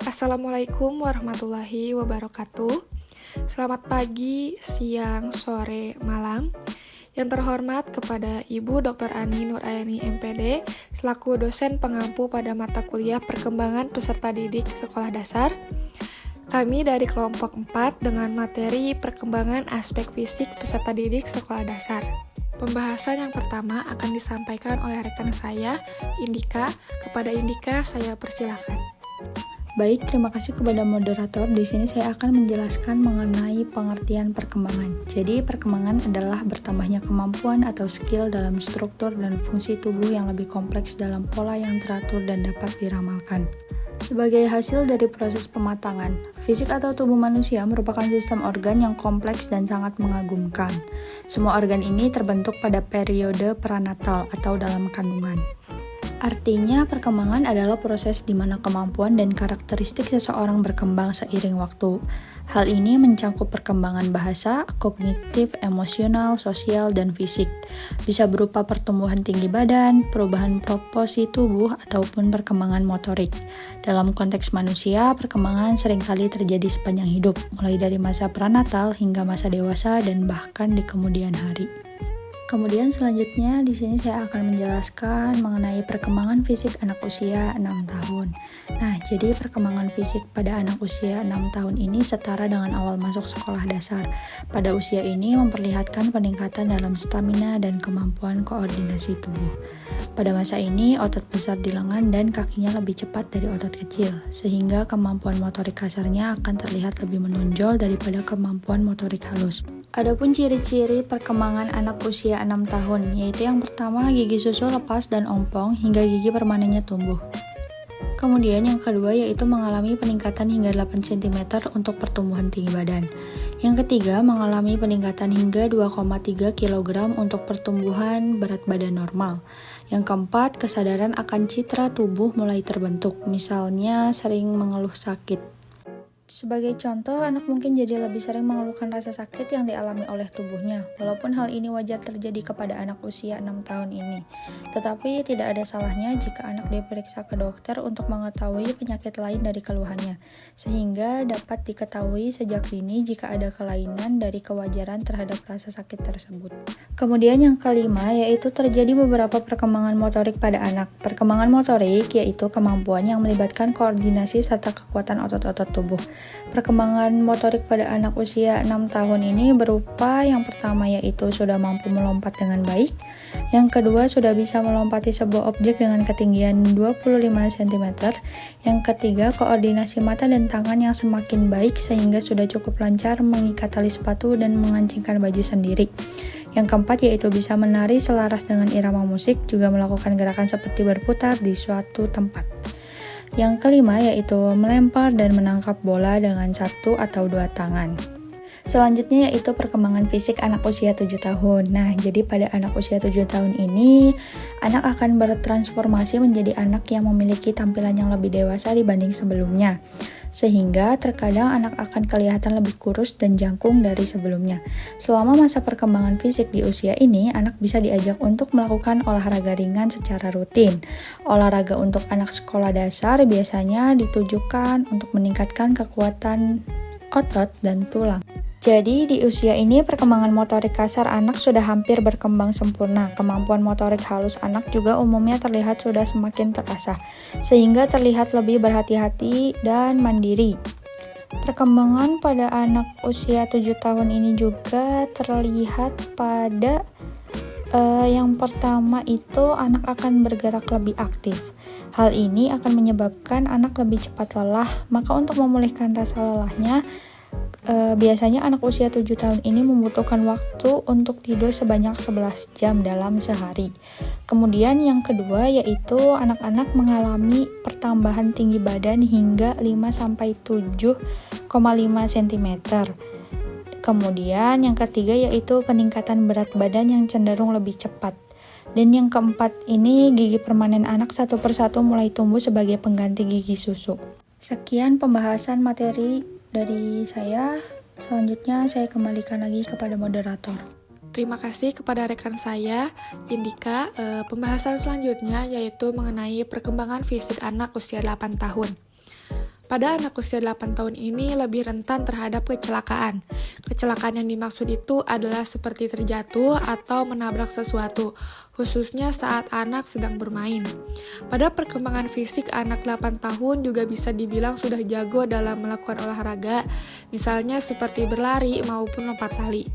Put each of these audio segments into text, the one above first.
Assalamualaikum warahmatullahi wabarakatuh. Selamat pagi, siang, sore, malam. Yang terhormat kepada Ibu Dr. Ani Nurayani MPD selaku dosen pengampu pada mata kuliah perkembangan peserta didik sekolah dasar. Kami dari kelompok 4 dengan materi perkembangan aspek fisik peserta didik sekolah dasar. Pembahasan yang pertama akan disampaikan oleh rekan saya, Indika. Kepada Indika, saya persilakan. Baik, terima kasih kepada moderator. Di sini saya akan menjelaskan mengenai pengertian perkembangan. Jadi, perkembangan adalah bertambahnya kemampuan atau skill dalam struktur dan fungsi tubuh yang lebih kompleks dalam pola yang teratur dan dapat diramalkan. Sebagai hasil dari proses pematangan, fisik atau tubuh manusia merupakan sistem organ yang kompleks dan sangat mengagumkan. Semua organ ini terbentuk pada periode pranatal atau dalam kandungan. Artinya, perkembangan adalah proses di mana kemampuan dan karakteristik seseorang berkembang seiring waktu. Hal ini mencakup perkembangan bahasa, kognitif, emosional, sosial, dan fisik. Bisa berupa pertumbuhan tinggi badan, perubahan proporsi tubuh, ataupun perkembangan motorik. Dalam konteks manusia, perkembangan seringkali terjadi sepanjang hidup, mulai dari masa pranatal hingga masa dewasa dan bahkan di kemudian hari. Kemudian selanjutnya di sini saya akan menjelaskan mengenai perkembangan fisik anak usia 6 tahun. Nah, jadi perkembangan fisik pada anak usia 6 tahun ini setara dengan awal masuk sekolah dasar. Pada usia ini memperlihatkan peningkatan dalam stamina dan kemampuan koordinasi tubuh. Pada masa ini, otot besar di lengan dan kakinya lebih cepat dari otot kecil, sehingga kemampuan motorik kasarnya akan terlihat lebih menonjol daripada kemampuan motorik halus. Adapun ciri-ciri perkembangan anak usia 6 tahun, yaitu yang pertama gigi susu lepas dan ompong hingga gigi permanennya tumbuh. Kemudian yang kedua yaitu mengalami peningkatan hingga 8 cm untuk pertumbuhan tinggi badan. Yang ketiga mengalami peningkatan hingga 2,3 kg untuk pertumbuhan berat badan normal. Yang keempat, kesadaran akan citra tubuh mulai terbentuk, misalnya sering mengeluh sakit. Sebagai contoh, anak mungkin jadi lebih sering mengeluhkan rasa sakit yang dialami oleh tubuhnya, walaupun hal ini wajar terjadi kepada anak usia 6 tahun ini. Tetapi tidak ada salahnya jika anak diperiksa ke dokter untuk mengetahui penyakit lain dari keluhannya, sehingga dapat diketahui sejak dini jika ada kelainan dari kewajaran terhadap rasa sakit tersebut. Kemudian yang kelima, yaitu terjadi beberapa perkembangan motorik pada anak. Perkembangan motorik yaitu kemampuan yang melibatkan koordinasi serta kekuatan otot-otot tubuh. Perkembangan motorik pada anak usia 6 tahun ini berupa yang pertama yaitu sudah mampu melompat dengan baik, yang kedua sudah bisa melompati sebuah objek dengan ketinggian 25 cm, yang ketiga koordinasi mata dan tangan yang semakin baik sehingga sudah cukup lancar mengikat tali sepatu dan mengancingkan baju sendiri. Yang keempat yaitu bisa menari selaras dengan irama musik, juga melakukan gerakan seperti berputar di suatu tempat. Yang kelima yaitu melempar dan menangkap bola dengan 1 atau 2 tangan. Selanjutnya yaitu perkembangan fisik anak usia 7 tahun. Nah, jadi pada anak usia 7 tahun ini, anak akan bertransformasi menjadi anak yang memiliki tampilan yang lebih dewasa dibanding sebelumnya. Sehingga terkadang anak akan kelihatan lebih kurus dan jangkung dari sebelumnya. Selama masa perkembangan fisik di usia ini, anak bisa diajak untuk melakukan olahraga ringan secara rutin. Olahraga untuk anak sekolah dasar biasanya ditujukan untuk meningkatkan kekuatan otot dan tulang. Jadi, di usia ini perkembangan motorik kasar anak sudah hampir berkembang sempurna. Kemampuan motorik halus anak juga umumnya terlihat sudah semakin terasah, sehingga terlihat lebih berhati-hati dan mandiri. Perkembangan pada anak usia 7 tahun ini juga terlihat pada yang pertama itu anak akan bergerak lebih aktif. Hal ini akan menyebabkan anak lebih cepat lelah, maka untuk memulihkan rasa lelahnya, biasanya anak usia 7 tahun ini membutuhkan waktu untuk tidur sebanyak 11 jam dalam sehari. Kemudian yang kedua yaitu anak-anak mengalami pertambahan tinggi badan hingga 5-7,5 cm. Kemudian yang ketiga yaitu peningkatan berat badan yang cenderung lebih cepat. Dan yang keempat ini gigi permanen anak satu persatu mulai tumbuh sebagai pengganti gigi susu. Sekian pembahasan materi dari saya. Selanjutnya saya kembalikan lagi kepada moderator. Terima kasih kepada rekan saya, Indika. Pembahasan selanjutnya yaitu mengenai perkembangan fisik anak usia 8 tahun. pada anak usia 8 tahun ini lebih rentan terhadap kecelakaan. Kecelakaan yang dimaksud itu adalah seperti terjatuh atau menabrak sesuatu, khususnya saat anak sedang bermain. Pada perkembangan fisik, anak 8 tahun juga bisa dibilang sudah jago dalam melakukan olahraga, misalnya seperti berlari maupun lompat tali.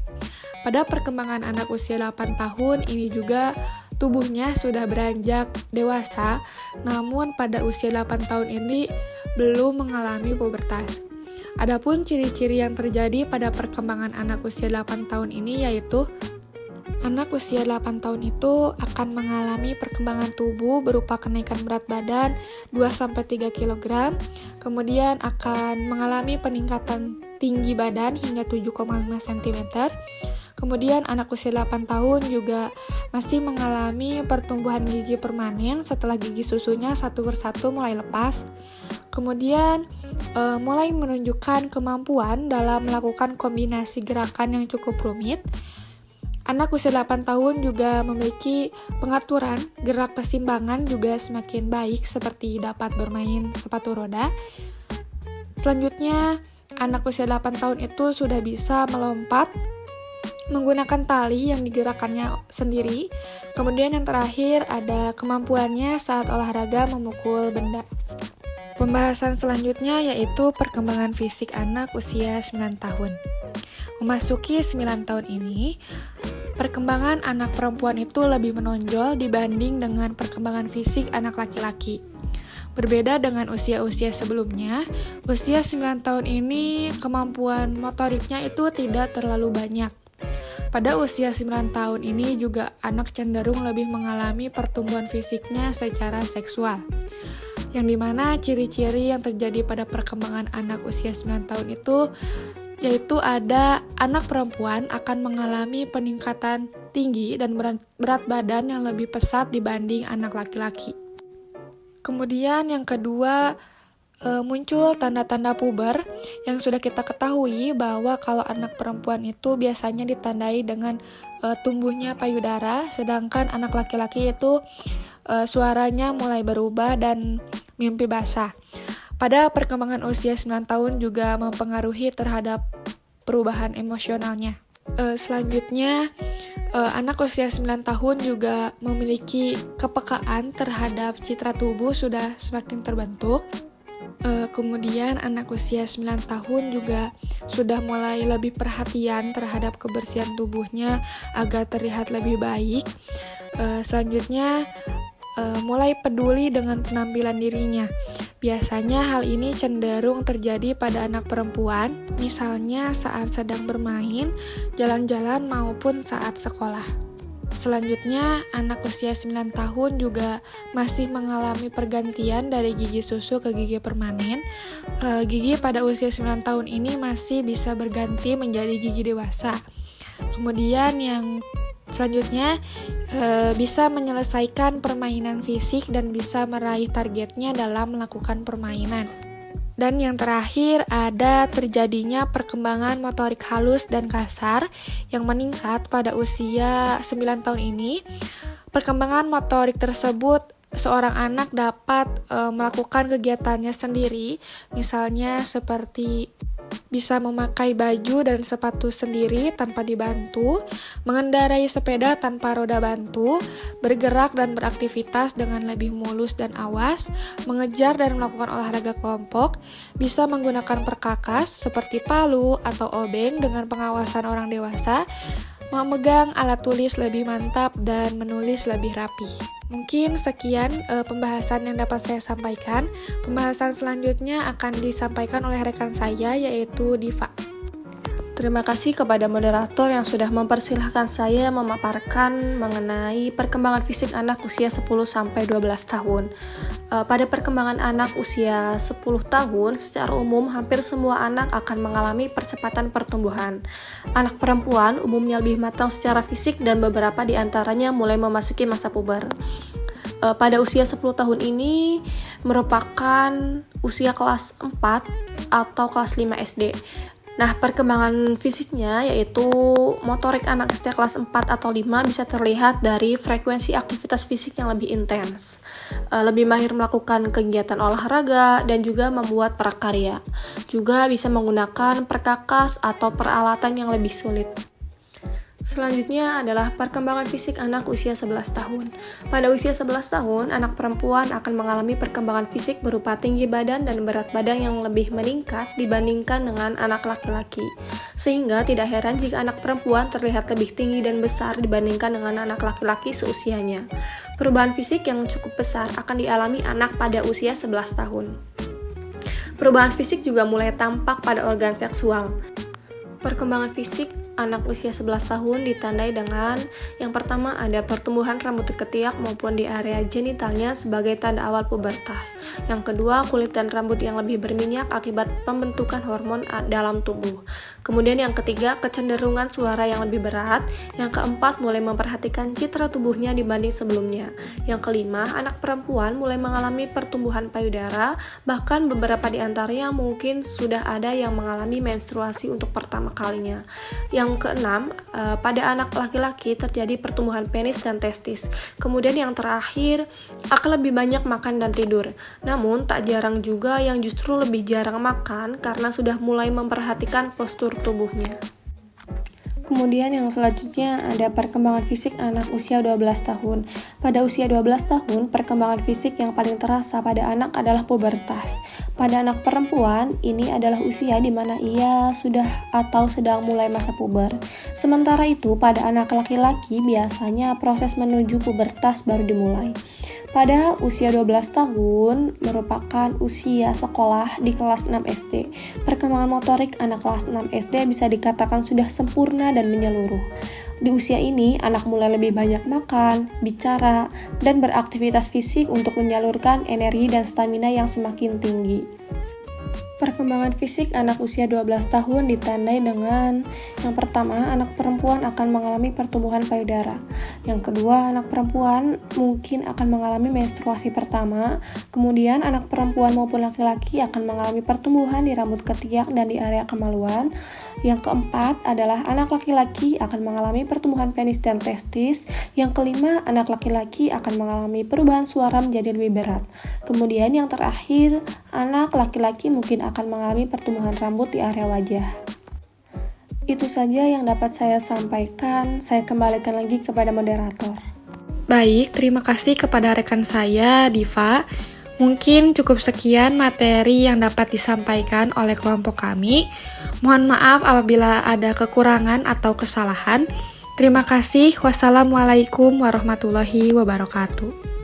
Pada perkembangan anak usia 8 tahun ini juga tubuhnya sudah beranjak dewasa, namun pada usia 8 tahun ini belum mengalami pubertas. Adapun ciri-ciri yang terjadi pada perkembangan anak usia 8 tahun ini yaitu anak usia 8 tahun itu akan mengalami perkembangan tubuh berupa kenaikan berat badan 2-3 kg, kemudian akan mengalami peningkatan tinggi badan hingga 7,5 cm. Kemudian anak usia 8 tahun juga masih mengalami pertumbuhan gigi permanen setelah gigi susunya satu persatu mulai lepas. Kemudian mulai menunjukkan kemampuan dalam melakukan kombinasi gerakan yang cukup rumit. Anak usia 8 tahun juga memiliki pengaturan gerak keseimbangan juga semakin baik seperti dapat bermain sepatu roda. Selanjutnya, anak usia 8 tahun itu sudah bisa melompat menggunakan tali yang digerakkannya sendiri. Kemudian yang terakhir ada kemampuannya saat olahraga memukul benda. Pembahasan selanjutnya yaitu perkembangan fisik anak usia 9 tahun. Memasuki 9 tahun ini, perkembangan anak perempuan itu lebih menonjol dibanding dengan perkembangan fisik anak laki-laki. Berbeda dengan usia-usia sebelumnya, usia 9 tahun ini kemampuan motoriknya itu tidak terlalu banyak. Pada usia 9 tahun ini juga anak cenderung lebih mengalami pertumbuhan fisiknya secara seksual. Yang dimana ciri-ciri yang terjadi pada perkembangan anak usia 9 tahun itu yaitu ada anak perempuan akan mengalami peningkatan tinggi dan berat badan yang lebih pesat dibanding anak laki-laki. Kemudian yang kedua, muncul tanda-tanda puber yang sudah kita ketahui bahwa kalau anak perempuan itu biasanya ditandai dengan tumbuhnya payudara, sedangkan anak laki-laki itu suaranya mulai berubah dan mimpi basah. Pada perkembangan usia 9 tahun juga mempengaruhi terhadap perubahan emosionalnya. Selanjutnya, anak usia 9 tahun juga memiliki kepekaan terhadap citra tubuh sudah semakin terbentuk. Kemudian anak usia 9 tahun juga sudah mulai lebih perhatian terhadap kebersihan tubuhnya agar terlihat lebih baik. Selanjutnya mulai peduli dengan penampilan dirinya. Biasanya hal ini cenderung terjadi pada anak perempuan, misalnya saat sedang bermain, jalan-jalan maupun saat sekolah. Selanjutnya, anak usia 9 tahun juga masih mengalami pergantian dari gigi susu ke gigi permanen. Gigi pada usia 9 tahun ini masih bisa berganti menjadi gigi dewasa. Kemudian yang selanjutnya, bisa menyelesaikan permainan fisik dan bisa meraih targetnya dalam melakukan permainan. Dan yang terakhir ada terjadinya perkembangan motorik halus dan kasar yang meningkat pada usia 9 tahun ini. Perkembangan motorik tersebut seorang anak dapat melakukan kegiatannya sendiri, misalnya seperti bisa memakai baju dan sepatu sendiri tanpa dibantu, mengendarai sepeda tanpa roda bantu, bergerak dan beraktivitas dengan lebih mulus dan awas, mengejar dan melakukan olahraga kelompok, bisa menggunakan perkakas seperti palu atau obeng dengan pengawasan orang dewasa, memegang alat tulis lebih mantap dan menulis lebih rapi. Mungkin sekian pembahasan yang dapat saya sampaikan. Pembahasan selanjutnya akan disampaikan oleh rekan saya yaitu Diva. Terima kasih kepada moderator yang sudah mempersilahkan saya memaparkan mengenai perkembangan fisik anak usia 10-12 tahun. Pada perkembangan anak usia 10 tahun, secara umum hampir semua anak akan mengalami percepatan pertumbuhan. Anak perempuan umumnya lebih matang secara fisik dan beberapa di antaranya mulai memasuki masa puber. Pada usia 10 tahun ini merupakan usia kelas 4 atau kelas 5 SD. Nah, perkembangan fisiknya yaitu motorik anak SD kelas 4 atau 5 bisa terlihat dari frekuensi aktivitas fisik yang lebih intens, lebih mahir melakukan kegiatan olahraga, dan juga membuat prakarya. Juga bisa menggunakan perkakas atau peralatan yang lebih sulit. Selanjutnya adalah perkembangan fisik anak usia 11 tahun. Pada usia 11 tahun, anak perempuan akan mengalami perkembangan fisik berupa tinggi badan dan berat badan yang lebih meningkat dibandingkan dengan anak laki-laki. Sehingga tidak heran jika anak perempuan terlihat lebih tinggi dan besar dibandingkan dengan anak laki-laki seusianya. Perubahan fisik yang cukup besar akan dialami anak pada usia 11 tahun. Perubahan fisik juga mulai tampak pada organ seksual. Perkembangan fisik anak usia 11 tahun ditandai dengan yang pertama ada pertumbuhan rambut di ketiak maupun di area genitalnya sebagai tanda awal pubertas. Yang kedua, kulit dan rambut yang lebih berminyak akibat pembentukan hormon dalam tubuh. Kemudian yang ketiga, kecenderungan suara yang lebih berat. Yang keempat, mulai memperhatikan citra tubuhnya dibanding sebelumnya. Yang kelima, anak perempuan mulai mengalami pertumbuhan payudara, bahkan beberapa di antaranya mungkin sudah ada yang mengalami menstruasi untuk pertama kalinya. Yang keenam, pada anak laki-laki terjadi pertumbuhan penis dan testis. Kemudian yang terakhir, akan lebih banyak makan dan tidur. Namun tak jarang juga yang justru lebih jarang makan karena sudah mulai memperhatikan postur tubuhnya. Kemudian yang selanjutnya ada perkembangan fisik anak usia 12 tahun. Pada usia 12 tahun, perkembangan fisik yang paling terasa pada anak adalah pubertas. Pada anak perempuan, ini adalah usia di mana ia sudah atau sedang mulai masa puber. Sementara itu, pada anak laki-laki biasanya proses menuju pubertas baru dimulai. Pada usia 12 tahun merupakan usia sekolah di kelas 6 SD. Perkembangan motorik anak kelas 6 SD bisa dikatakan sudah sempurna dan menyeluruh. Di usia ini, anak mulai lebih banyak makan, bicara, dan beraktivitas fisik untuk menyalurkan energi dan stamina yang semakin tinggi. Perkembangan fisik anak usia 12 tahun ditandai dengan yang pertama, anak perempuan akan mengalami pertumbuhan payudara. Yang kedua, anak perempuan mungkin akan mengalami menstruasi pertama. Kemudian, anak perempuan maupun laki-laki akan mengalami pertumbuhan di rambut ketiak dan di area kemaluan. Yang keempat adalah anak laki-laki akan mengalami pertumbuhan penis dan testis. Yang kelima, anak laki-laki akan mengalami perubahan suara menjadi lebih berat. Kemudian yang terakhir, anak laki-laki mungkin akan mengalami pertumbuhan rambut di area wajah. Itu saja yang dapat saya sampaikan. Saya kembalikan lagi kepada moderator. Baik, terima kasih kepada rekan saya, Diva. Mungkin cukup sekian materi yang dapat disampaikan oleh kelompok kami. Mohon maaf apabila ada kekurangan atau kesalahan. Terima kasih. Wassalamualaikum warahmatullahi wabarakatuh.